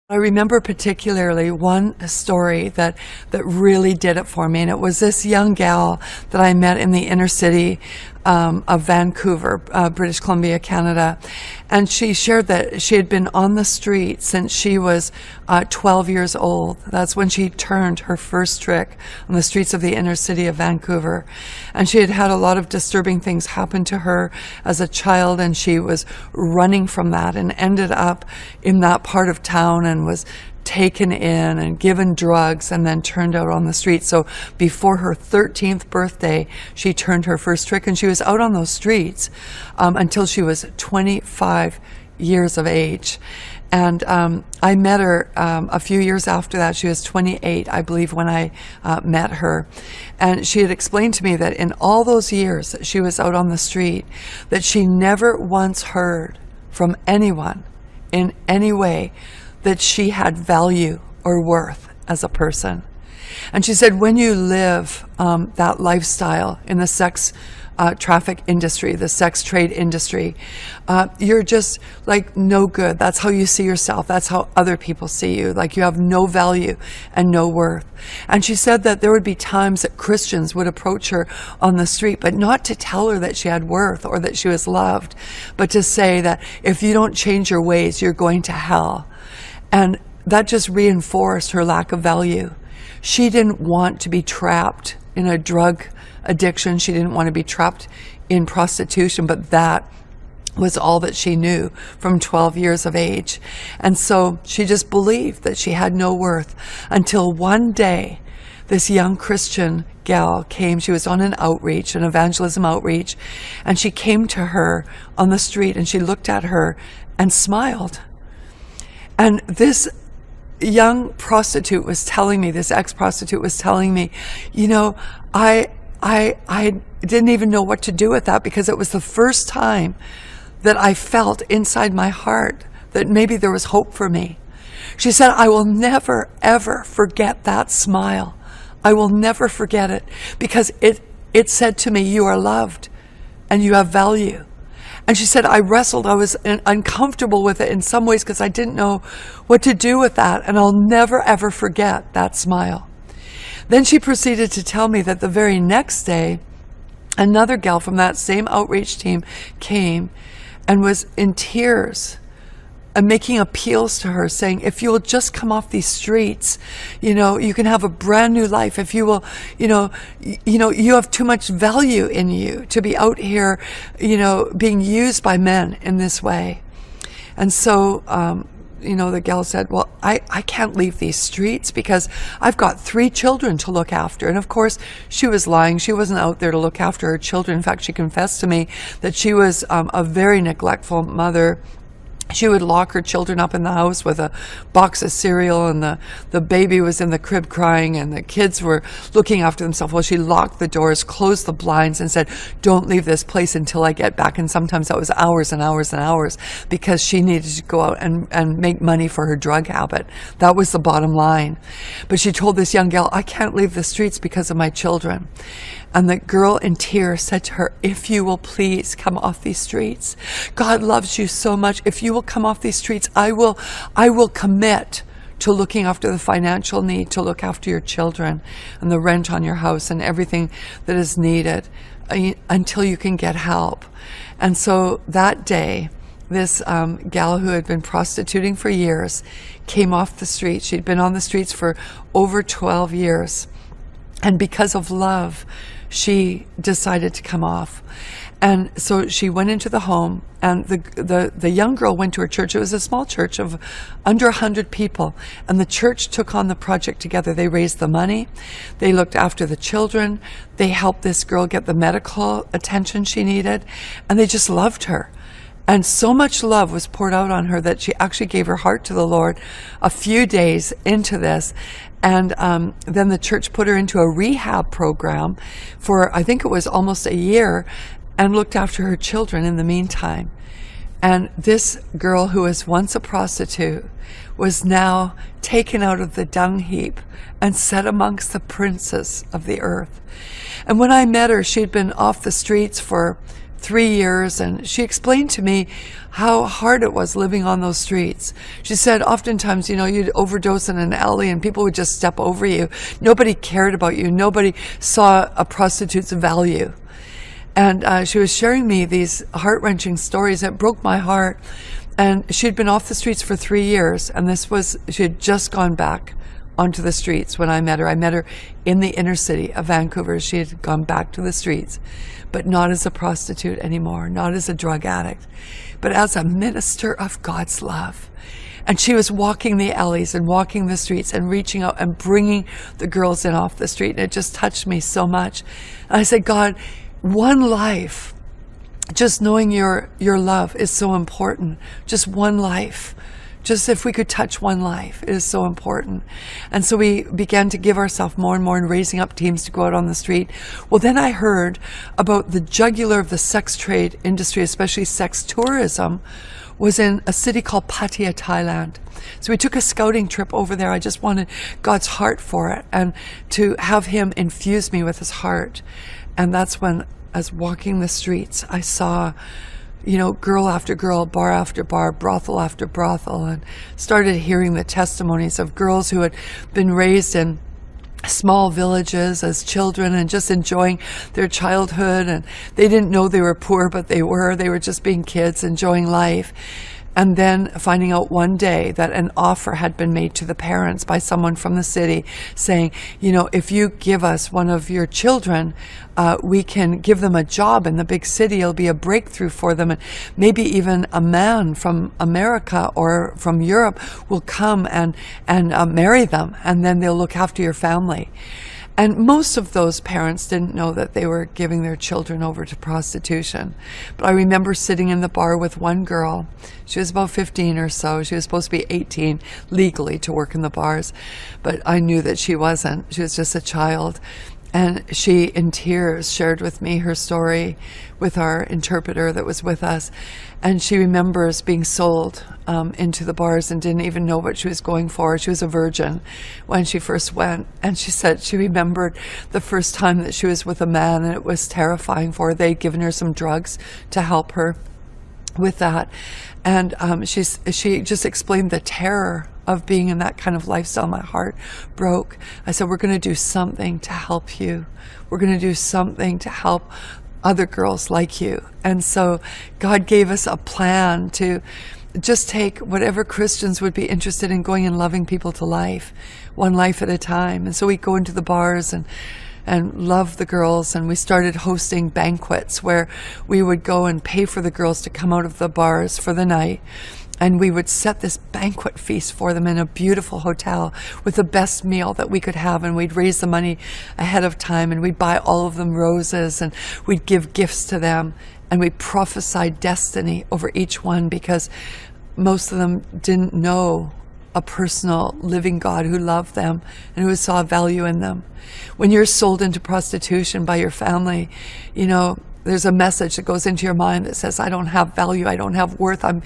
I remember particularly one story that really did it for me, and it was this young gal that I met in the inner city of Vancouver, British Columbia, Canada. And she shared that she had been on the street since she was 12 years old. That's when she turned her first trick on the streets of the inner city of Vancouver. And she had had a lot of disturbing things happen to her as a child, and she was running from that and ended up in that part of town and was taken in and given drugs and then turned out on the street. So before her 13th birthday, she turned her first trick, and she was out on those streets until she was 25 years of age. And I met her a few years after that. She was 28, I believe, when I met her. And she had explained to me that in all those years that she was out on the street, that she never once heard from anyone in any way that she had value or worth as a person. And she said, when you live that lifestyle in the sex traffic industry, the sex trade industry, you're just like no good. That's how you see yourself. That's how other people see you. Like you have no value and no worth. And she said that there would be times that Christians would approach her on the street, but not to tell her that she had worth or that she was loved, but to say that if you don't change your ways, you're going to hell. And that just reinforced her lack of value. She didn't want to be trapped in a drug addiction. She didn't want to be trapped in prostitution, but that was all that she knew from 12 years of age. And so she just believed that she had no worth until one day this young Christian gal came. She was on an outreach, an evangelism outreach, and she came to her on the street and she looked at her and smiled. And this young prostitute was telling me, this ex-prostitute was telling me, you know, I didn't even know what to do with that, because it was the first time that I felt inside my heart that maybe there was hope for me. She said, I will never, ever forget that smile. I will never forget it, because it said to me, you are loved and you have value. And she said, I wrestled. I was uncomfortable with it in some ways because I didn't know what to do with that. And I'll never, ever forget that smile. Then she proceeded to tell me that the very next day, another gal from that same outreach team came and was in tears and making appeals to her, saying, if you will just come off these streets, you know, you can have a brand new life. If you will, you have too much value in you to be out here, being used by men in this way. And so, the gal said, well, I can't leave these streets because I've got 3 children to look after. And of course, she was lying. She wasn't out there to look after her children. In fact, she confessed to me that she was a very neglectful mother. She would lock her children up in the house with a box of cereal, and the baby was in the crib crying, and the kids were looking after themselves. Well, she locked the doors, closed the blinds, and said, don't leave this place until I get back. And sometimes that was hours and hours and hours, because she needed to go out and make money for her drug habit. That was the bottom line. But she told this young gal, I can't leave the streets because of my children. And the girl in tears said to her, if you will please come off these streets. God loves you so much. If you will come off these streets, I will commit to looking after the financial need, to look after your children and the rent on your house and everything that is needed until you can get help. And so that day, this gal who had been prostituting for years came off the street. She'd been on the streets for over 12 years. And because of love, she decided to come off. And so she went into the home, and the young girl went to her church. It was a small church of under 100 people, and the church took on the project together. They raised the money, they looked after the children, they helped this girl get the medical attention she needed, and they just loved her. And so much love was poured out on her that she actually gave her heart to the Lord a few days into this. And then the church put her into a rehab program for, I think it was almost a year, and looked after her children in the meantime. And this girl, who was once a prostitute, was now taken out of the dung heap and set amongst the princes of the earth. And when I met her, she'd been off the streets for 3 years, and she explained to me how hard it was living on those streets. She said oftentimes, you'd overdose in an alley and people would just step over you. Nobody cared about you. Nobody saw a prostitute's value. And she was sharing me these heart-wrenching stories that broke my heart. And she'd been off the streets for 3 years, and she had just gone back onto the streets when I met her. I met her in the inner city of Vancouver. She had gone back to the streets, but not as a prostitute anymore, not as a drug addict, but as a minister of God's love. And she was walking the alleys and walking the streets and reaching out and bringing the girls in off the street. And it just touched me so much. And I said, God, one life, just knowing your love is so important. Just one life. Just if we could touch one life, it is so important. And so we began to give ourselves more and more in raising up teams to go out on the street. Well, then I heard about the jugular of the sex trade industry, especially sex tourism, was in a city called Pattaya, Thailand. So we took a scouting trip over there. I just wanted God's heart for it and to have him infuse me with his heart. And that's when, as walking the streets, I saw girl after girl, bar after bar, brothel after brothel, and started hearing the testimonies of girls who had been raised in small villages as children and just enjoying their childhood. And they didn't know they were poor, but they were just being kids, enjoying life. And then finding out one day that an offer had been made to the parents by someone from the city saying, if you give us one of your children, we can give them a job in the big city. It'll be a breakthrough for them. And maybe even a man from America or from Europe will come and marry them, and then they'll look after your family. And most of those parents didn't know that they were giving their children over to prostitution. But I remember sitting in the bar with one girl. She was about 15 or so. She was supposed to be 18 legally to work in the bars. But I knew that she wasn't. She was just a child. And she, in tears, shared with me her story with our interpreter that was with us. And she remembers being sold into the bars and didn't even know what she was going for. She was a virgin when she first went. And she said she remembered the first time that she was with a man, and it was terrifying for her. They'd given her some drugs to help her with that. And she just explained the terror of being in that kind of lifestyle. My heart broke. I said, we're going to do something to help you. We're going to do something to help other girls like you. And so God gave us a plan to just take whatever Christians would be interested in going and loving people to life, one life at a time. And so we go into the bars and love the girls, and we started hosting banquets where we would go and pay for the girls to come out of the bars for the night. And we would set this banquet feast for them in a beautiful hotel with the best meal that we could have. And we'd raise the money ahead of time, and we'd buy all of them roses, and we'd give gifts to them. And we prophesied destiny over each one, because most of them didn't know a personal living God who loved them and who saw value in them. When you're sold into prostitution by your family, there's a message that goes into your mind that says, I don't have value, I don't have worth, I'm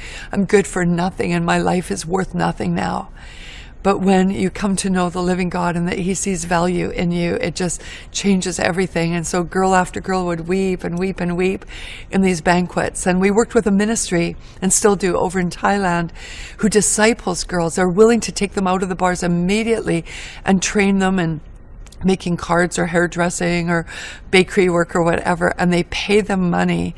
good for nothing, and my life is worth nothing now. But when you come to know the living God and that he sees value in you, it just changes everything. And so girl after girl would weep and weep and weep in these banquets. And we worked with a ministry, and still do, over in Thailand, who disciples girls. They're willing to take them out of the bars immediately and train them in making cards or hairdressing or bakery work or whatever, and they pay them money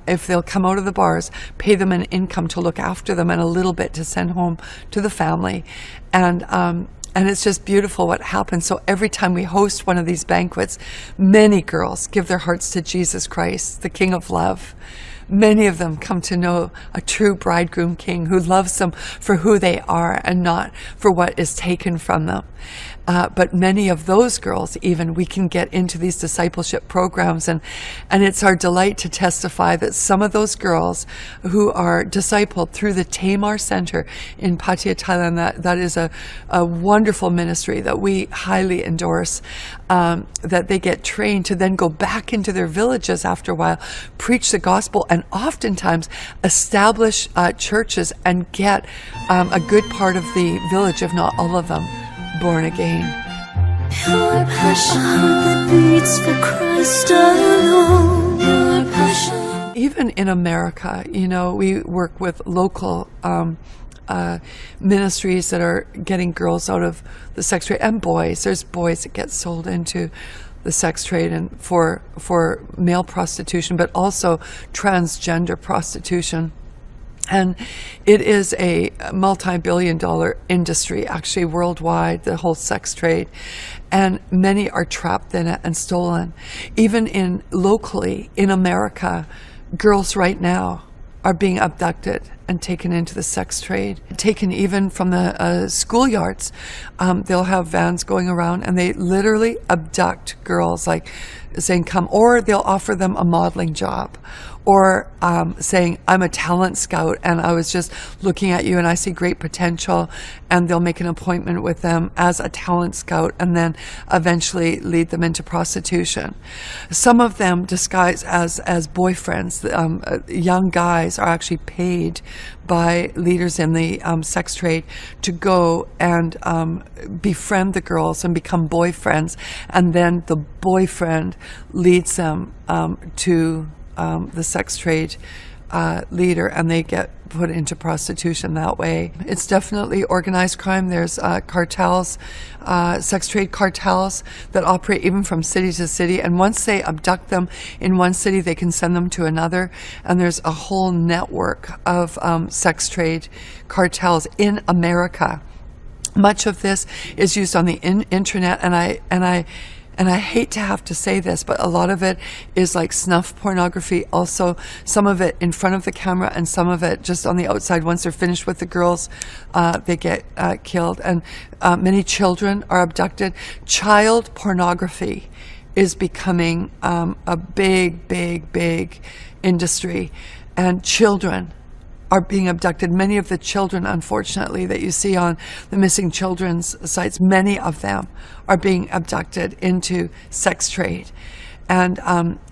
if they'll come out of the bars, pay them an income to look after them and a little bit to send home to the family. And it's just beautiful what happens. So every time we host one of these banquets, many girls give their hearts to Jesus Christ, the King of Love. Many of them come to know a true bridegroom king who loves them for who they are and not for what is taken from them. But many of those girls, even, we can get into these discipleship programs, and it's our delight to testify that some of those girls who are discipled through the Tamar Center in Pattaya, Thailand, that is a wonderful ministry that we highly endorse, that they get trained to then go back into their villages after a while, preach the gospel, and oftentimes establish churches and get a good part of the village, if not all of them, born again. Your passion, a heart that beats for Christ alone. Your passion. Even in America, we work with local ministries that are getting girls out of the sex trade, and boys. There's boys that get sold into the sex trade and for male prostitution, but also transgender prostitution. And it is a multi-billion-dollar industry, actually worldwide, the whole sex trade. And many are trapped in it and stolen. Even locally in America, girls right now are being abducted and taken into the sex trade, taken even from the schoolyards. They'll have vans going around and they literally abduct girls, like saying come, or they'll offer them a modeling job, or saying, I'm a talent scout and I was just looking at you and I see great potential, and they'll make an appointment with them as a talent scout and then eventually lead them into prostitution. Some of them disguise as boyfriends. Young guys are actually paid by leaders in the sex trade to go and befriend the girls and become boyfriends, and then the boyfriend leads them to the sex trade leader, and they get put into prostitution that way. It's definitely organized crime. There's cartels, sex trade cartels that operate even from city to city, and once they abduct them in one city, they can send them to another, and there's a whole network of sex trade cartels in America. Much of this is used on the internet, and I hate to have to say this, but a lot of it is like snuff pornography. Also, some of it in front of the camera and some of it just on the outside. Once they're finished with the girls, they get killed. And many children are abducted. Child pornography is becoming a big, big, big industry. And children are being abducted. Many of the children, unfortunately, that you see on the missing children's sites, many of them are being abducted into sex trade. And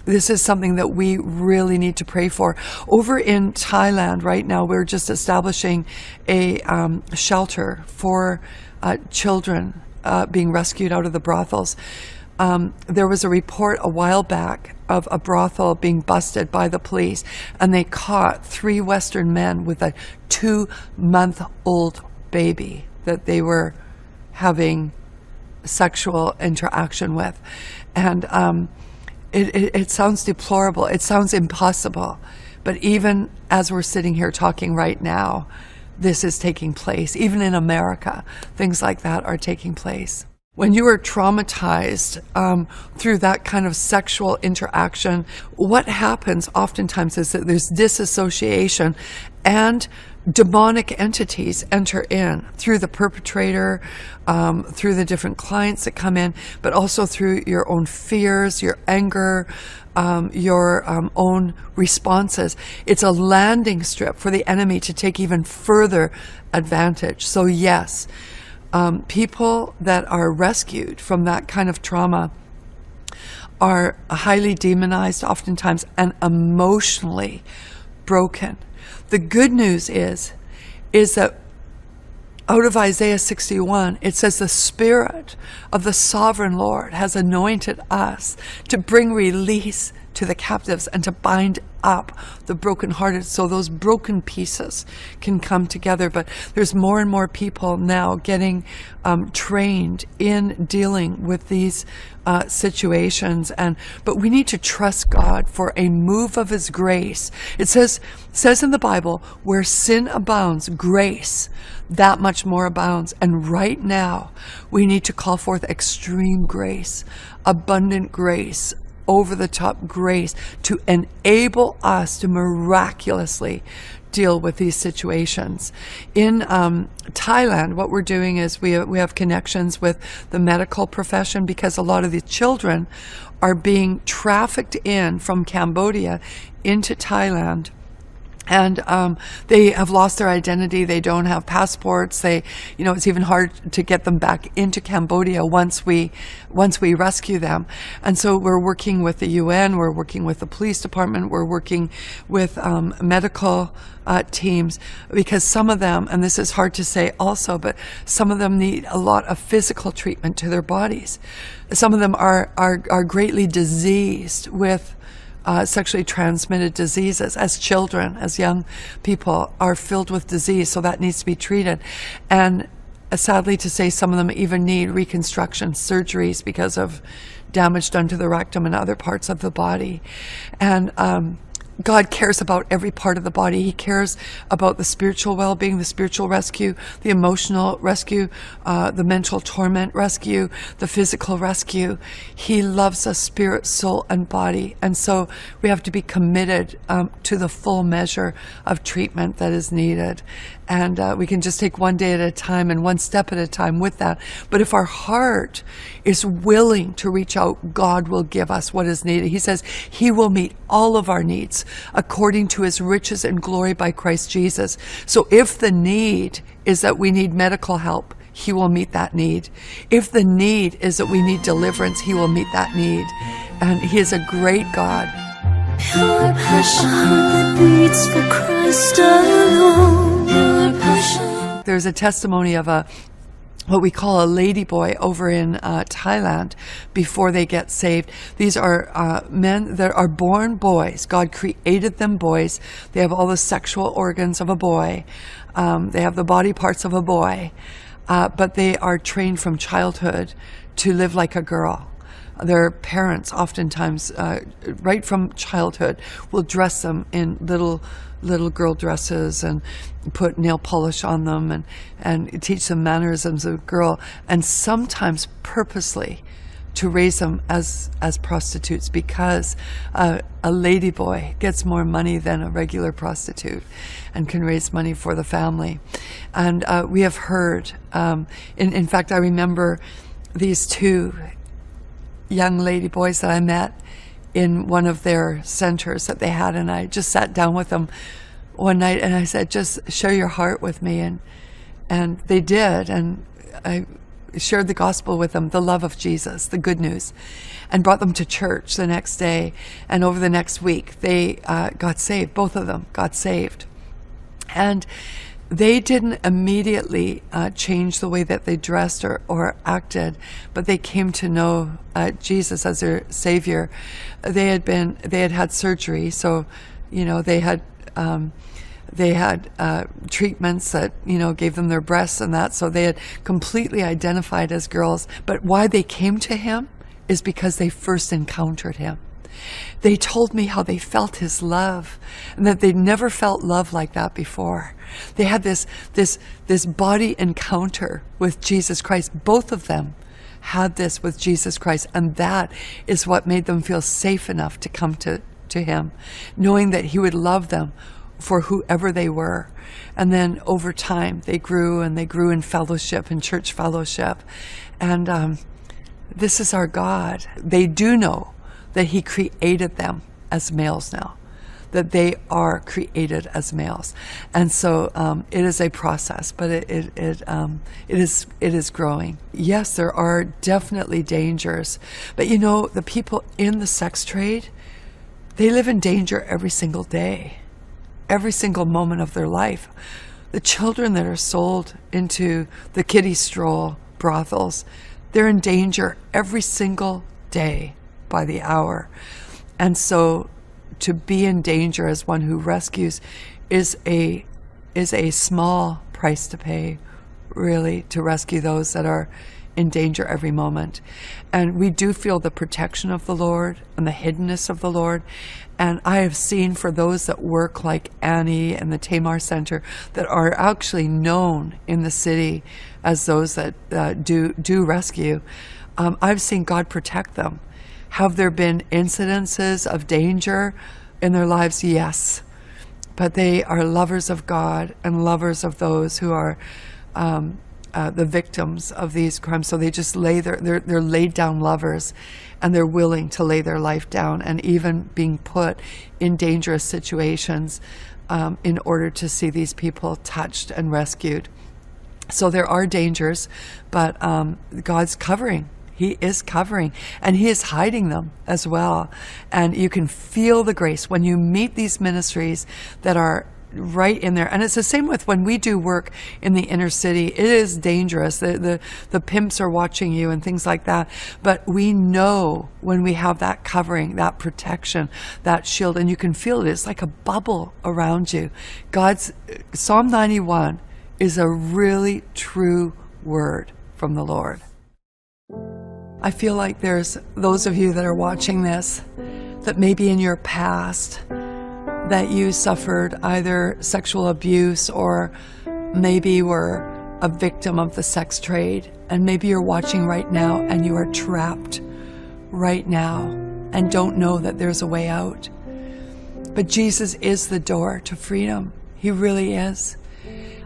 this is something that we really need to pray for. Over in Thailand right now, we're just establishing a shelter for children being rescued out of the brothels. There was a report a while back of a brothel being busted by the police, and they caught 3 Western men with a 2-month-old baby that they were having sexual interaction with. And it sounds deplorable. It sounds impossible. But even as we're sitting here talking right now, this is taking place. Even in America, things like that are taking place. When you are traumatized through that kind of sexual interaction, what happens oftentimes is that there's disassociation, and demonic entities enter in through the perpetrator, through the different clients that come in, but also through your own fears, your anger, your own responses. It's a landing strip for the enemy to take even further advantage. So yes, people that are rescued from that kind of trauma are highly demonized oftentimes and emotionally broken. The good news is that out of Isaiah 61, it says the Spirit of the Sovereign Lord has anointed us to bring release to the captives and to bind up the brokenhearted, so those broken pieces can come together. But there's more and more people now getting trained in dealing with these situations, but we need to trust God for a move of His grace. It says in the Bible, where sin abounds, grace that much more abounds. And right now, we need to call forth extreme grace, abundant grace, over-the-top grace to enable us to miraculously deal with these situations. In Thailand, what we're doing is we have connections with the medical profession, because a lot of the children are being trafficked in from Cambodia into Thailand. And they have lost their identity. They don't have passports. It's even hard to get them back into Cambodia once we rescue them. And so we're working with the UN. We're working with the police department. We're working with medical teams, because some of them, and this is hard to say also, but some of them need a lot of physical treatment to their bodies. Some of them are greatly diseased with sexually transmitted diseases. As children, as young people, are filled with disease, so that needs to be treated. And sadly to say, some of them even need reconstruction surgeries because of damage done to the rectum and other parts of the body. And God cares about every part of the body. He cares about the spiritual well-being, the spiritual rescue, the emotional rescue, the mental torment rescue, the physical rescue. He loves us spirit, soul, and body. And so we have to be committed to the full measure of treatment that is needed. And we can just take one day at a time and one step at a time with that. But if our heart is willing to reach out, God will give us what is needed. He says He will meet all of our needs according to His riches and glory by Christ Jesus. So if the need is that we need medical help, He will meet that need. If the need is that we need deliverance, He will meet that need. And He is a great God. Pure passion that beats for Christ alone. Pure passion. There's a testimony of what we call a lady boy over in Thailand before they get saved. These are men that are born boys. God created them boys. They have all the sexual organs of a boy. They have the body parts of a boy. But they are trained from childhood to live like a girl. Their parents oftentimes, right from childhood, will dress them in little girl dresses and put nail polish on them and teach them mannerisms of a girl, and sometimes purposely to raise them as prostitutes, because a lady boy gets more money than a regular prostitute and can raise money for the family. And we have heard, in fact, I remember these two young lady boys that I met in one of their centers that they had, and I just sat down with them one night and I said, just share your heart with me, and they did, and I shared the gospel with them, the love of Jesus, the good news, and brought them to church the next day. And over the next week they got saved. Both of them got saved, and they didn't immediately change the way that they dressed or acted, but they came to know Jesus as their Savior. They had had surgery, so they had treatments that gave them their breasts and that, so they had completely identified as girls. But why they came to Him is because they first encountered Him. They told me how they felt His love, and that they'd never felt love like that before. They had this body encounter with Jesus Christ. Both of them had this with Jesus Christ, and that is what made them feel safe enough to come to Him, knowing that He would love them for whoever they were. And then over time they grew, and they grew in fellowship, in church fellowship. And this is our God. They do know that He created them as males now, that they are created as males. And so it is a process, but it is growing. Yes, there are definitely dangers, but the people in the sex trade, they live in danger every single day, every single moment of their life. The children that are sold into the kiddie stroll brothels, they're in danger every single day by the hour. And so to be in danger as one who rescues is a small price to pay, really, to rescue those that are in danger every moment. And we do feel the protection of the Lord and the hiddenness of the Lord. And I have seen, for those that work like Annie and the Tamar Center, that are actually known in the city as those that do rescue, I've seen God protect them. Have there been incidences of danger in their lives? Yes. But they are lovers of God and lovers of those who are the victims of these crimes. So they just they're laid down lovers, and they're willing to lay their life down, and even being put in dangerous situations in order to see these people touched and rescued. So there are dangers, but God's covering. He is covering, and He is hiding them as well. And you can feel the grace when you meet these ministries that are right in there. And it's the same with when we do work in the inner city. It is dangerous. The pimps are watching you and things like that. But we know when we have that covering, that protection, that shield, and you can feel it. It's like a bubble around you. God's Psalm 91 is a really true word from the Lord. I feel like there's those of you that are watching this that maybe in your past that you suffered either sexual abuse or maybe were a victim of the sex trade, and maybe you're watching right now and you are trapped right now and don't know that there's a way out. But Jesus is the door to freedom. He really is.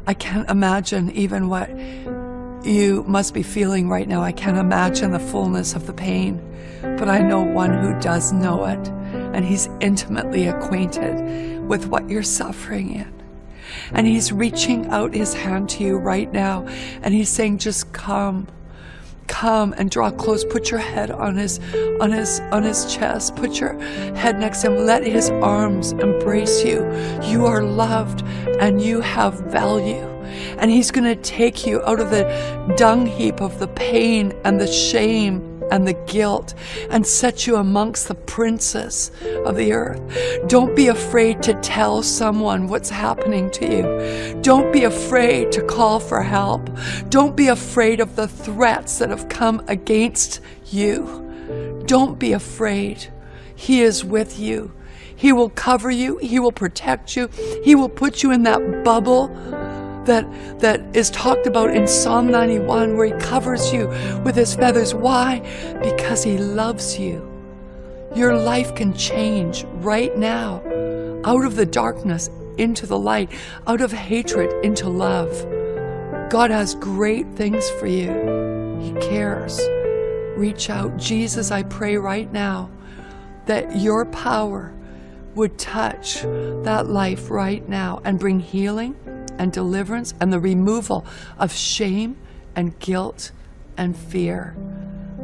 I can't imagine even what you must be feeling right now. I can't imagine the fullness of the pain, but I know one who does know it, and he's intimately acquainted with what you're suffering in. And he's reaching out his hand to you right now, and he's saying, just come and draw close. Put your head on his chest. Put your head next to him. Let his arms embrace you. You are loved and you have value. And he's going to take you out of the dung heap of the pain and the shame and the guilt and set you amongst the princes of the earth. Don't be afraid to tell someone what's happening to you. Don't be afraid to call for help. Don't be afraid of the threats that have come against you. Don't be afraid. He is with you. He will cover you. He will protect you. He will put you in that bubble that is talked about in Psalm 91, where he covers you with his feathers. Why? Because he loves you. Your life can change right now, out of the darkness into the light, out of hatred into love. God has great things for you. He cares. Reach out. Jesus, I pray right now that your power would touch that life right now and bring healing and deliverance and the removal of shame and guilt and fear.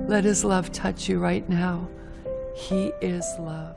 Let his love touch you right now. He is love.